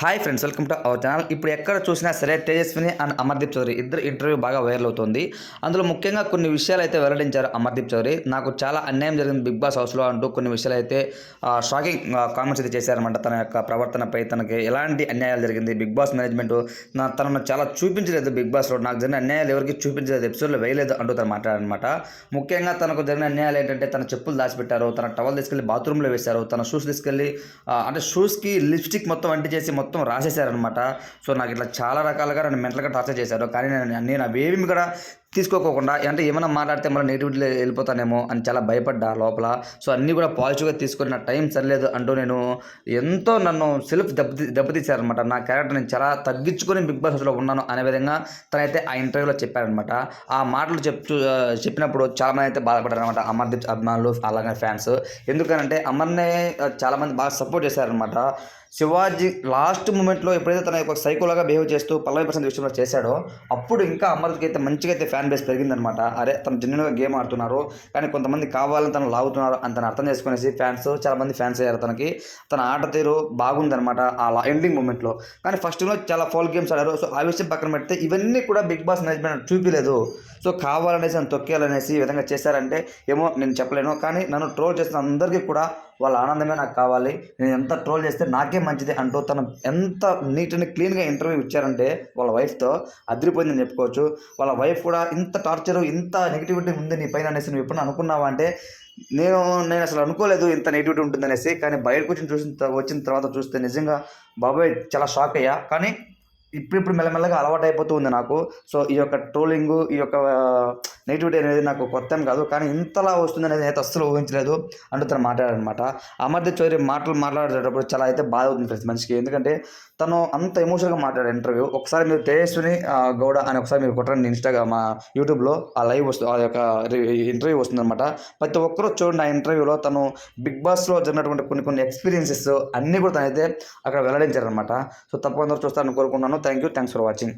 Hi friends, welcome to our channel. ఇప్పుడు ఎక్కడ చూసినా సరే తేజస్విని అండ్ అమర్దీప్ చౌదరి ఇద్దరు ఇంటర్వ్యూ బాగా వైరల్ అవుతుంది. అందులో ముఖ్యంగా కొన్ని విషయాలు అయితే వెల్లడించారు అమర్దీప్ చౌదరి. నాకు చాలా అన్యాయం జరిగింది బిగ్ బాస్ హౌస్లో అంటూ కొన్ని విషయాలు అయితే షాకింగ్ కామెంట్స్ అయితే చేశారనమాట. తన యొక్క ప్రవర్తనపై తనకి ఎలాంటి అన్యాయాలు జరిగింది, బిగ్ బాస్ మేనేజ్మెంట్ తనను చాలా చూపించలేదు, బిగ్ బాస్లో నాకు జరిగిన అన్యాయాలు ఎవరికి చూపించలేదు, ఎపిసోడ్లో వేయలేదు అంటూ తను మాట్లాడారనమాట. ముఖ్యంగా తనకు జరిగిన అన్యాయాలు ఏంటంటే తన చెప్పులు దాచిపెట్టారు, తన టవల్ తీసుకెళ్లి బాత్రూంలో వేశారు, తన షూస్ తీసుకెళ్లి అంటే షూస్కి లిప్స్టిక్ మొత్తం అంటించేసి మొత్తం రాసేసారనమాట. సో నాకు ఇట్లా చాలా రకాలుగా నన్ను మెంటల్గా టార్చర్ చేశారు. కానీ నేను అవేమి కూడా తీసుకోకోకుండా అంటే ఏమైనా మాట్లాడితే మళ్ళీ నెగిటివిటీలో వెళ్ళిపోతానేమో అని చాలా భయపడ్డా లోపల. సో అన్నీ కూడా పాజిటివ్గా తీసుకొని నా టైం సరిలేదు అంటూ నేను ఎంతో నన్ను సెల్ఫ్ దెబ్బతీశారనమాట. నా క్యారెక్టర్ నేను చాలా తగ్గించుకొని బిగ్ బాస్ హౌస్లో ఉన్నాను అనే విధంగా తనైతే ఆ ఇంటర్వ్యూలో చెప్పారనమాట. ఆ మాటలు చెప్పినప్పుడు చాలామంది అయితే బాధపడ్డారనమాట, అమర్దీప్ అభిమానులు అలాగే ఫ్యాన్స్. ఎందుకనంటే అమర్నే చాలామంది బాగా సపోర్ట్ చేశారనమాట. శివాజీ లాస్ట్ మూమెంట్లో ఎప్పుడైతే తన ఒక సైకోలాగా బిహేవ్ చేస్తూ పల్లవి ప్రశాంత్ విషయంలో చేశాడో అప్పుడు ఇంకా అమర్కి అయితే మంచిగా అయితే ఫ్యాన్ బేస్ పెరిగిందనమాట. అరే తను జెన్యున్గా గేమ్ ఆడుతున్నారు, కానీ కొంతమంది కావాలని తను లాగుతున్నారు అని తను అర్థం చేసుకునేసి చాలామంది ఫ్యాన్స్ అయ్యారు తనకి. తన ఆట తీరు బాగుందనమాట ఆ ఎండింగ్ మూమెంట్లో. కానీ ఫస్ట్లో చాలా ఫౌల్ గేమ్స్ ఆడారు. సో ఆ విషయం పక్కన పెడితే ఇవన్నీ కూడా బిగ్ బాస్ మేనేజ్మెంట్ చూపించలేదు. సో కావాలనేసి నన్ను తొక్కేయాలనేసి ఈ విధంగా చేశారంటే ఏమో నేను చెప్పలేను. కానీ నన్ను ట్రోల్ చేసిన అందరికీ కూడా వాళ్ళ ఆనందమే నాకు కావాలి, నేను ఎంత ట్రోల్ చేస్తే నాకే మంచిది అంటూ తను ఎంత నీట్ అండ్ క్లీన్గా ఇంటర్వ్యూ ఇచ్చారంటే వాళ్ళ వైఫ్తో అదిరిపోయిందని చెప్పుకోవచ్చు. వాళ్ళ వైఫ్ కూడా ఇంత టార్చరు, ఇంత నెగిటివిటీ ఉంది నీ పైన అనేసి నువ్వు ఎప్పుడు అనుకున్నావా అంటే నేను అసలు అనుకోలేదు ఇంత నెగిటివిటీ ఉంటుందనేసి. కానీ బయటకు వచ్చిన తర్వాత చూస్తే నిజంగా బాబాయ్ చాలా షాక్ అయ్యా. కానీ ఇప్పుడు మెల్లమెల్లగా అలవాటు అయిపోతూ ఉంది నాకు. సో ఈ యొక్క ట్రోలింగు, ఈ యొక్క నెగిటివిటీ అనేది నాకు కొత్త ఏం కాదు, కానీ ఇంతలా వస్తుంది అనేది అయితే అస్సలు ఊహించలేదు అంటూ తను మాట్లాడారనమాట. అమర్దీప్ చౌదరి మాట్లాడేటప్పుడు చాలా అయితే బాధ అవుతుంది ఫ్రెండ్స్ మనిషికి. ఎందుకంటే తను అంత ఎమోషనల్గా మాట్లాడారు ఇంటర్వ్యూ. ఒకసారి మీరు తేజస్విని గౌడ అని ఒకసారి మీరు కొట్టండి ఇన్స్టాగ్రామ్ యూట్యూబ్లో, ఆ లైవ్ వస్తుంది, ఆ యొక్క ఇంటర్వ్యూ వస్తుందన్నమాట. ప్రతి ఒక్కరూ చూడండి ఆ ఇంటర్వ్యూలో తను బిగ్ బాస్లో జరిగినటువంటి కొన్ని ఎక్స్పీరియన్సెస్ అన్నీ కూడా తనైతే అక్కడ వెల్లడించారనమాట. సో తప్పకుండా చూస్తారని కోరుకుంటున్నాను. Thanks for watching.